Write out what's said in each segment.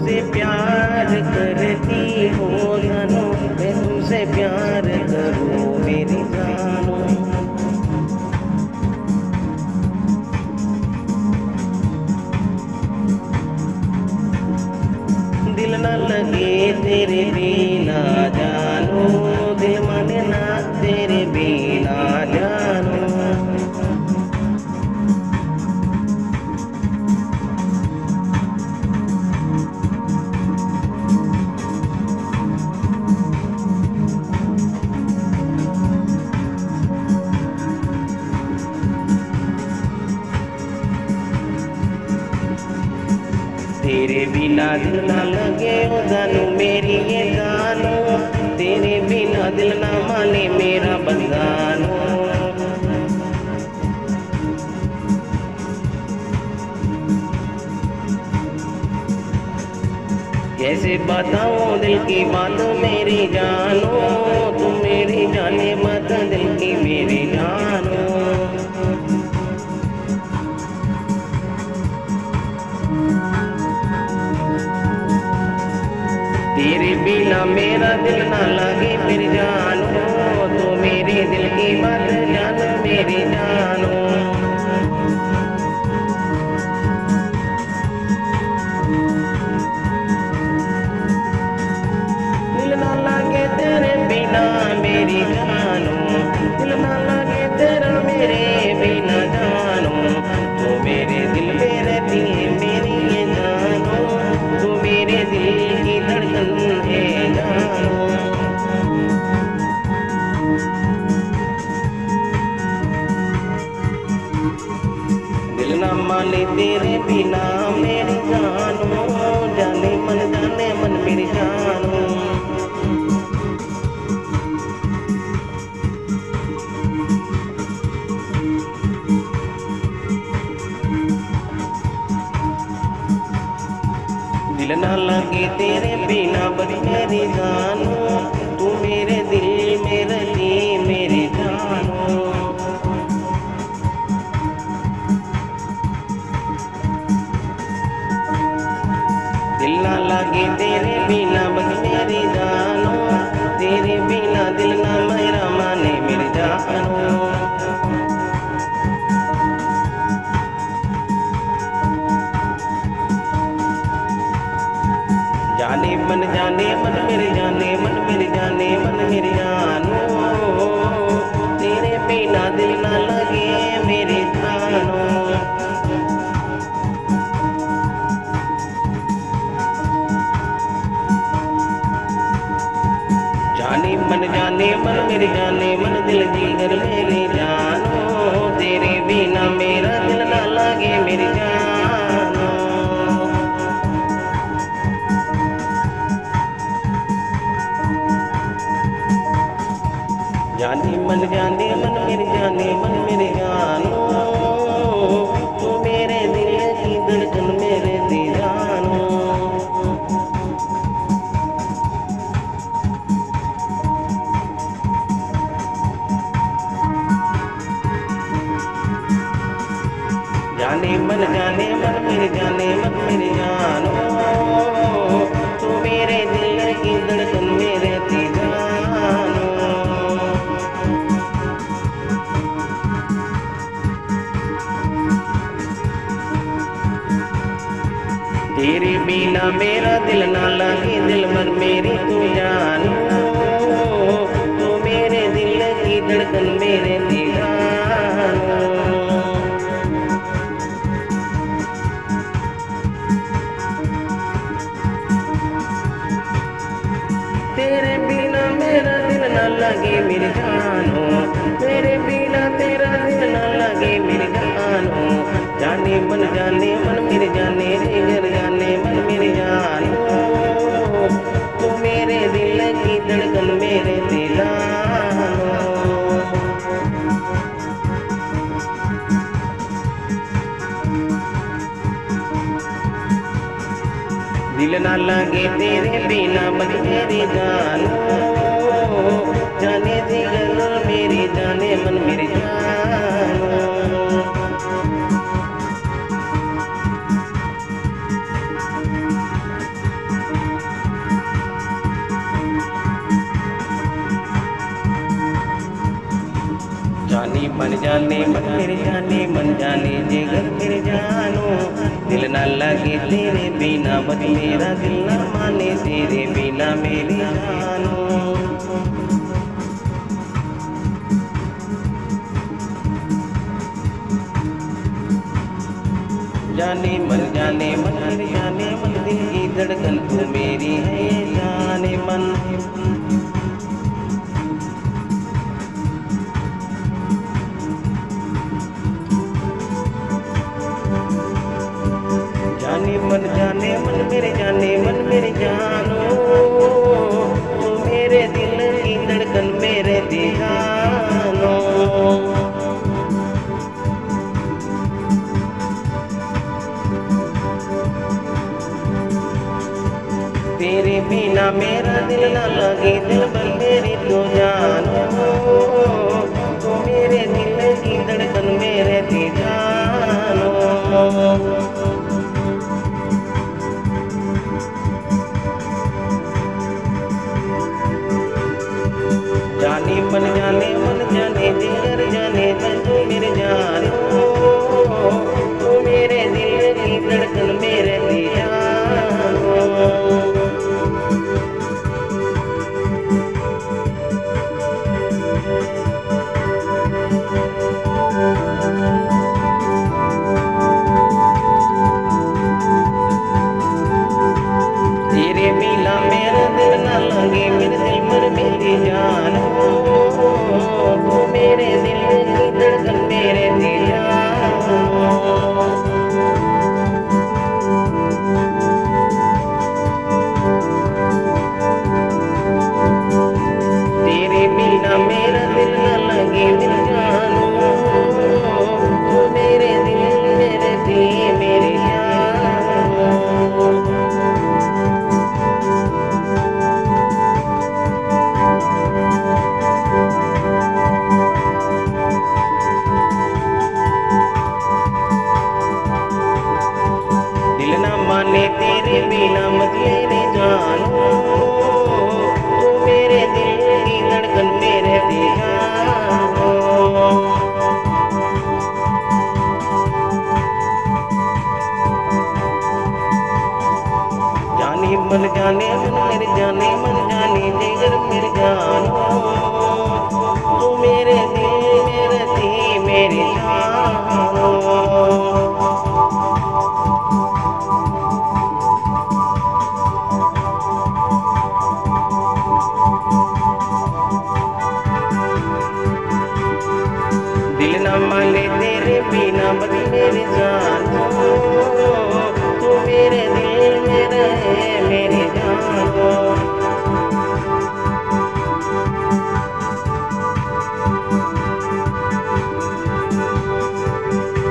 तुमसे प्यार करती हूँ जानो, मैं तुमसे प्यार करूँ मेरी जानो। दिल न लगे तेरे बिना जानो, दिल माने ना तेरे बिना जानो। तेरे बिना दिल ना लगे ओ जानू मेरी ये जानो, तेरे बिना दिल ना माने मेरा बंजानो। कैसे बताऊं दिल की बात मेरी जानो, तुम मेरी जाने मत दिल की मेरी जानो। तेरे बिना मेरा दिल ना लगे फिर जानो, तो मेरे दिल की बात जानो मेरी जानो। दिल ना लगे तेरे बिना मेरी जानो, दिल ना लगे तेरा मेरे बिना जानो। तो मेरे दिल में रहती है मेरी ये जानो, तो मेरे दिल की धड़कन है जानो। दिल ना माने तेरे बिना मेरी जानो, जाने मन मेरी जानो। दिल ना लगे तेरे बिना बड़ी मेरी जानो, तू मेरे दिल में रहती मेरी जानो। दिल ना लगे तेरे बिना बड़ी मेरी जानो, तेरे बिना दिल ना मेरा माने मेरी जानो। जाने मन मेरे जाने मन मेरे जाने मन मेरे जानो, तेरे बिना दिल ना लगे मेरे जानो। जाने मन मेरे जाने मन दिल जिगर मेरे जानो, तेरे बिना मेरा दिल ना लगे मेरे जानो। जाने मन मेरे जाने मन मेरे जानो, तू मेरे दिल की धड़कन मेरे दी जानो। जाने मन मेरे जाने मन मेरे जानो, तू मेरे दिल की धड़कन मेरे दी जानो। तेरे बिना मेरा दिल ना लगे दिल भर मेरी तू जानो, तू मेरे दिल की धड़कन मेरे दी जानो। तेरे बिना मेरा दिल ना लगे मेरे जानो, तेरे बिना तेरा दिल ना लगे मेरे जानो। जाने मन मेरे जाने जिगर जाने मन मेरे जानो, तू मेरे दिल की धड़कन मेरे दिल जानो। दिल ना लगे तेरे बिना बड़ी मेरी जानो, जाने जिगर मेरी जाने मन मेरी जानो। मन जाने मन मेरे जाने मन जाने जिगर मेरे जानो, दिल ना लगे तेरे बिना बस मेरा दिल ना माने तेरे बिना मेरी जानो। जाने मन मेरे जाने मन दिल की धड़कन तू मेरी है जाने मन। जाने मन मेरे जाने मन मेरे जानो, तू मेरे दिल की धड़कन मेरे दीवानो। तेरे बिना मेरा दिल ना लगे दिल भर मेरी तो जानो, तो मेरे दिल की धड़कन मेरे दीवानो। जाने मन जाने जिगर जाने तू मेरे जानो, तो मेरे दिल की धड़कन मेरे दीवानो। तेरे बिना मेरा दिल ना लगे मेरे दिल पर मेरी जानो, तू मेरे दिल की धड़कन मेरे दीवानो। तेरे बिना मेरा दिल ना लगे मेरे जानो, तू मेरे दिल मेरे जानो। दिल ना माने तेरे बिना मत मेरे जानो, तू मेरे दिल की धड़कन मेरे दीवानो। जाने मन मेरे जाने मन जाने जिगर मेरे जानो, तू मेरे दिल मेरे जानो। दिल ना माने तेरे बिना बस मेरी जानो, तू मेरे दिल में रहे मेरी जानो।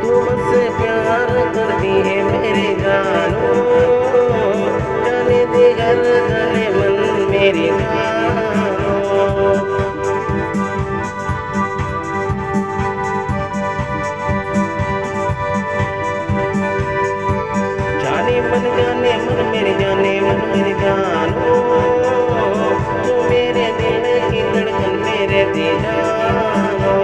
तू मुझसे प्यार करती है मेरे जानो, जाने दे घर जाने मन मेरी जानो। जाने मन मेरे जाने मन मेरे जानो, तू मेरे दिल की धड़कन मेरे दीवानो।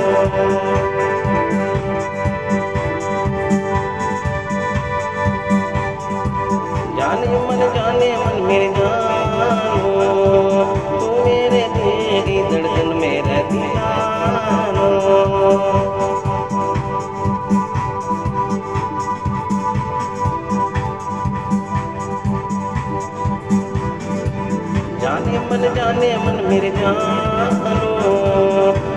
जाने मन मेरे जानो, तू मेरे दिल की धड़कन मेरे दीवानो। जाने मन मेरे जानो,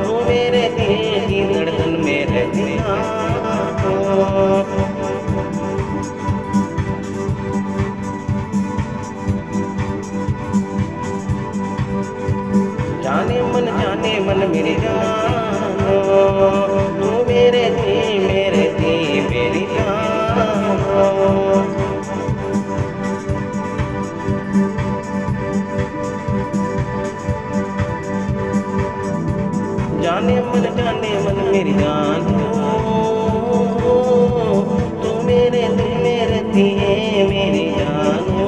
तू मेरे दिल की धड़कन मेरे दीवानो। जाने मन मेरे जानो, तू मेरे दिल मेरी जानो। जाने मन मेरी जानो, तू मेरे दिल मेरी जानो।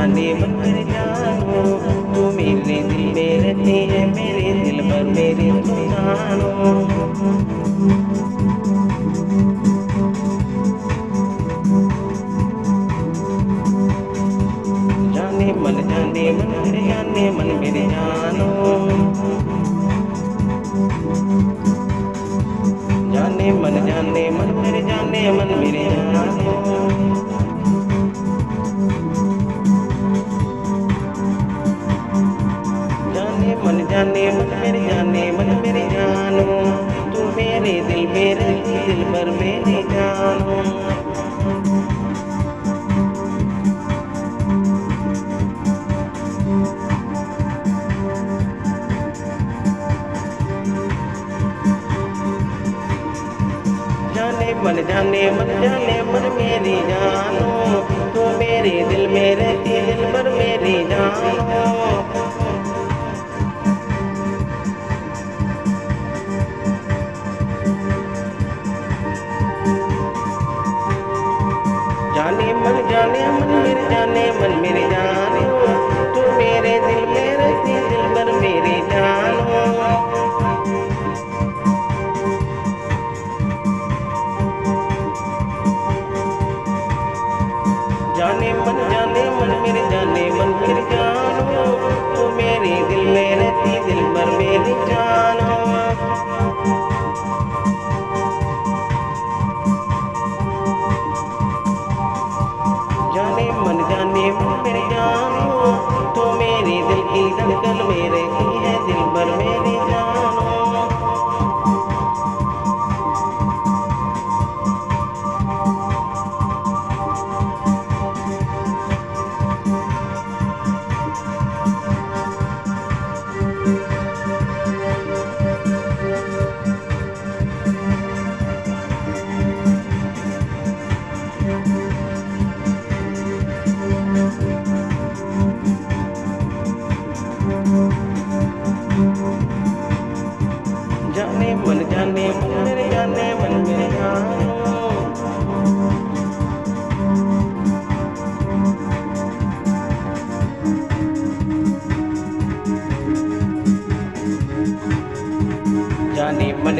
जाने मन मेरे जानो, तू मेरे दिल में रहती है, मेरे दिल भर मेरी तू जानो। जाने मन मेरे जाने मन मेरे जानो, जाने मन मेरे जाने मन मेरे जानो। जाने मन मेरे जाने मन मेरे जानो, तू मेरे दिल में रहती दिल भर मेरी जानो। जाने मन मेरी जानो, तू मेरे दिल में रहती दिल भर मेरी जानो। जाने मन मेरे जाने मन मेरे जानो, तू मेरे दिल में रहती दिल भर मेरी जानो। जाने मन मेरे जाने मन मेरे जानो, तू मेरे दिल में रहती दिल भर मेरी जानो। जाने मन मेरे जानो, तू मेरे दिल की धड़कन में रहती है दिल भर मेरी जानो। जाने मन मेरे जाने मन मेरे जानो,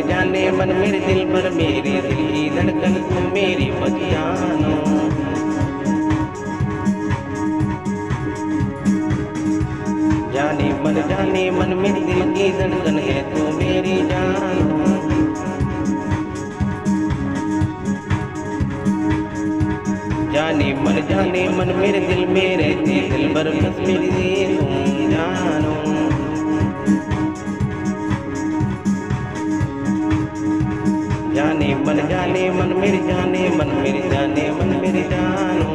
जाने मन मेरे दिल पर मेरे दिल की धड़कन तुम मेरी बजानो। जाने मन मेरे दिल की धड़कन है तू मेरी जानो। जाने मन मेरे दिल में रहती दिल भर बस मेरी तुम जानो। जाने मन मेरे जाने मन मेरे जाने मन मेरे जानो।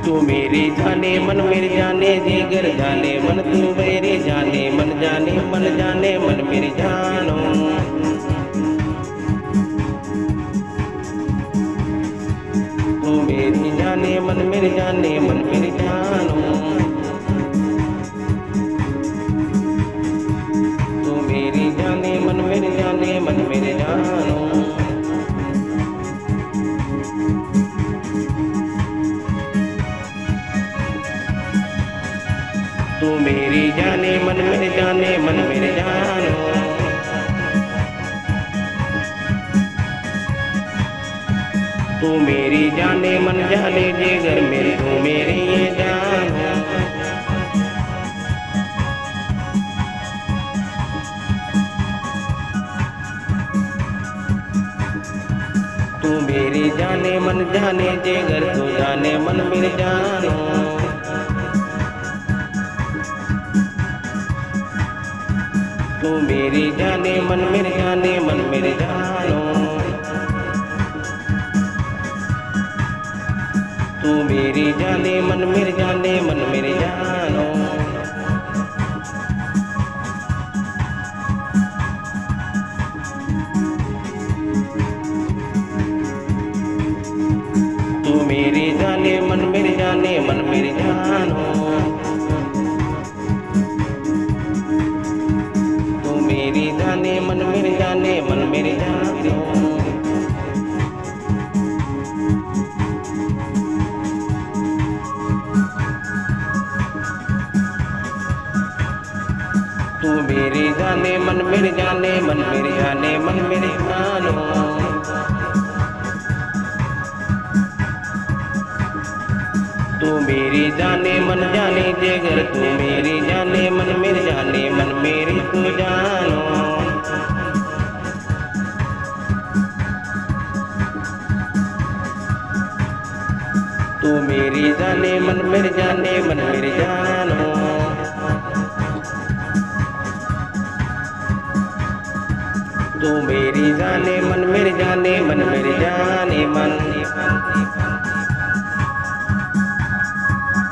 तू मेरे जाने मन मेरे जाने जिगर जाने मन तू मेरे जाने मन जाने मन मेरे जानो। तू मेरी जाने मन मेरे जाने मन मेरे जानो। तू मेरी जाने मन मेरे जाने मन मेरे जानो। तू मेरी जाने मन मेरे जाने मन मेरे जानो। तू मेरी जाने मन जाने जिगर मेरे तू मेरी ये जानो। तू मेरी जाने मन जाने जिगर तू जाने मन मेरे जानो। तू मेरी जाने मन मेरे जाने मन मेरे जानो। तू मेरी जाने मन मेरे जाने मन मेरे जानो। तू मेरी जाने मन मेरे जाने मन मेरे जानो। तू मेरी जाने मन मेरे जाने मन मेरे जानो। मन मेरी जानो। तू मेरी जाने मन जाने जिगर, तू मेरी जाने मन मेरी जाने मन मेरी तू जानो। तू मेरी जाने मन मेरी जाने मन मेरी जानो। तू मेरी जाने मन मेरी जाने